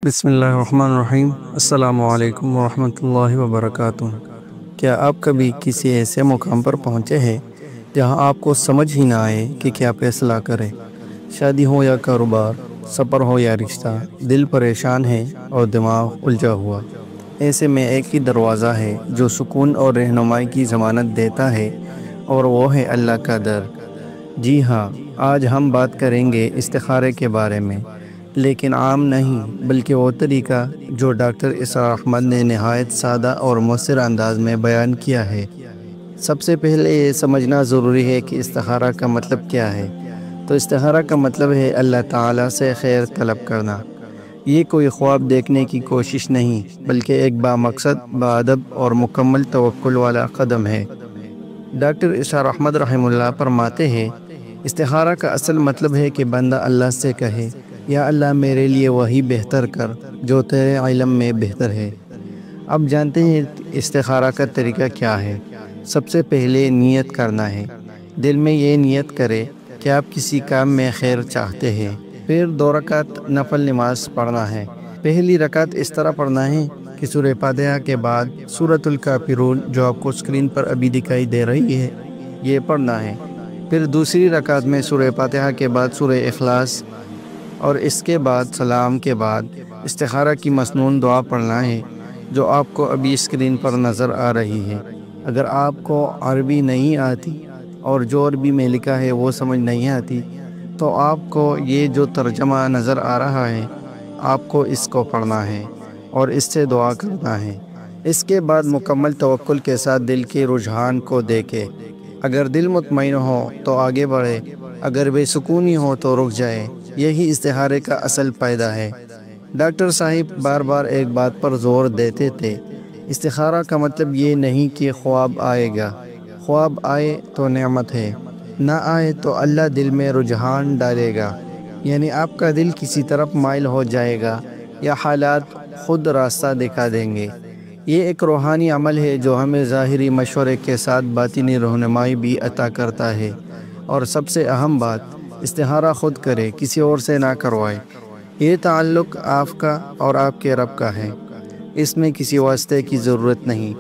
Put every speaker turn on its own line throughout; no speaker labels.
بسم اللہ الرحمن الرحیم۔ السلام علیکم ورحمۃ اللہ وبرکاتہ۔ کیا آپ کبھی کسی ایسے مقام پر پہنچے ہیں جہاں آپ کو سمجھ ہی نہ آئے کہ کیا فیصلہ کرے؟ شادی ہو یا کاروبار، سفر ہو یا رشتہ، دل پریشان ہے اور دماغ الجھا ہوا۔ ایسے میں ایک ہی دروازہ ہے جو سکون اور رہنمائی کی ضمانت دیتا ہے، اور وہ ہے اللہ کا در۔ جی ہاں، آج ہم بات کریں گے استخارے کے بارے میں، لیکن عام نہیں، بلکہ وہ طریقہ جو ڈاکٹر اسرار احمد نے نہایت سادہ اور مؤثر انداز میں بیان کیا ہے۔ سب سے پہلے یہ سمجھنا ضروری ہے کہ استخارہ کا مطلب کیا ہے۔ تو استخارہ کا مطلب ہے اللہ تعالیٰ سے خیر طلب کرنا۔ یہ کوئی خواب دیکھنے کی کوشش نہیں، بلکہ ایک بامقصد، باادب اور مکمل توکل والا قدم ہے۔ ڈاکٹر اسرار احمد رحمہ اللہ فرماتے ہیں، استخارہ کا اصل مطلب ہے کہ بندہ اللہ سے کہے، یا اللہ میرے لیے وہی بہتر کر جو تیرے علم میں بہتر ہے۔ اب جانتے ہیں استخارہ کا طریقہ کیا ہے۔ سب سے پہلے نیت کرنا ہے۔ دل میں یہ نیت کرے کہ آپ کسی کام میں خیر چاہتے ہیں۔ پھر 2 رکعت نفل نماز پڑھنا ہے۔ پہلی رکعت اس طرح پڑھنا ہے کہ سورہ فاتحہ کے بعد سورۃ الکافرون، جو آپ کو اسکرین پر ابھی دکھائی دے رہی ہے، یہ پڑھنا ہے۔ پھر دوسری رکعت میں سورہ فاتحہ کے بعد سورہ اخلاص، اور اس کے بعد سلام کے بعد استخارہ کی مسنون دعا پڑھنا ہے، جو آپ کو ابھی اسکرین پر نظر آ رہی ہے۔ اگر آپ کو عربی نہیں آتی اور جو عربی میں لکھا ہے وہ سمجھ نہیں آتی، تو آپ کو یہ جو ترجمہ نظر آ رہا ہے، آپ کو اس کو پڑھنا ہے اور اس سے دعا کرنا ہے۔ اس کے بعد مکمل توکل کے ساتھ دل کے رجحان کو دیکھے۔ اگر دل مطمئن ہو تو آگے بڑھے، اگر بے سکونی ہو تو رک جائے۔ یہی استخارے کا اصل فائدہ ہے۔ ڈاکٹر صاحب بار بار ایک بات پر زور دیتے تھے، استخارہ کا مطلب یہ نہیں کہ خواب آئے گا۔ خواب آئے تو نعمت ہے، نہ آئے تو اللہ دل میں رجحان ڈالے گا، یعنی آپ کا دل کسی طرف مائل ہو جائے گا یا حالات خود راستہ دکھا دیں گے۔ یہ ایک روحانی عمل ہے جو ہمیں ظاہری مشورے کے ساتھ باطنی رہنمائی بھی عطا کرتا ہے۔ اور سب سے اہم بات، استخارہ خود کرے، کسی اور سے نہ کروائے۔ یہ تعلق آپ کا اور آپ کے رب کا ہے، اس میں کسی واسطے کی ضرورت نہیں۔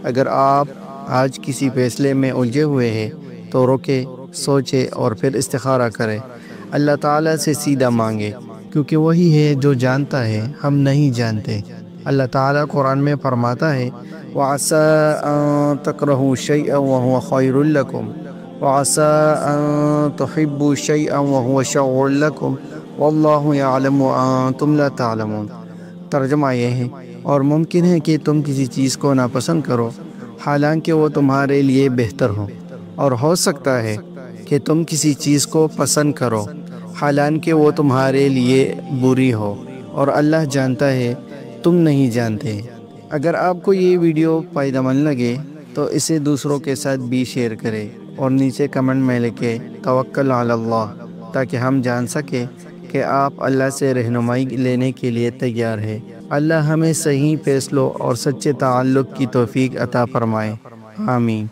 اگر آپ آج کسی فیصلے میں الجھے ہوئے ہیں تو رکے، سوچے اور پھر استخارہ کرے۔ اللہ تعالیٰ سے سیدھا مانگے، کیونکہ وہی ہے جو جانتا ہے، ہم نہیں جانتے۔ اللہ تعالیٰ قرآن میں فرماتا ہے، وَعَسَىٰ أَن تَكْرَهُوا شَيْئًا وَهُوَ خَيْرٌ لَكُمْ وَعَسَىٰ أَن تُحِبُّوا شَيْئًا وَهُوَ شَرٌّ لَكُمْ وَاللَّهُ يَعْلَمُ وَأَنتُمْ لَا تَعْلَمُونَ۔ ترجمہ یہ ہے، اور ممکن ہے کہ تم کسی چیز کو ناپسند کرو حالانکہ وہ تمہارے لیے بہتر ہو، اور ہو سکتا ہے کہ تم کسی چیز کو پسند کرو حالانکہ وہ تمہارے لیے بری ہو، اور اللہ جانتا ہے، تم نہیں جانتے۔ اگر آپ کو یہ ویڈیو فائدہ مند لگے تو اسے دوسروں کے ساتھ بھی شیئر کریں، اور نیچے کمنٹ میں لکھیں توکل علی اللہ، تاکہ ہم جان سکیں کہ آپ اللہ سے رہنمائی لینے کے لیے تیار ہیں۔ اللہ ہمیں صحیح فیصلوں اور سچے تعلق کی توفیق عطا فرمائے، آمین۔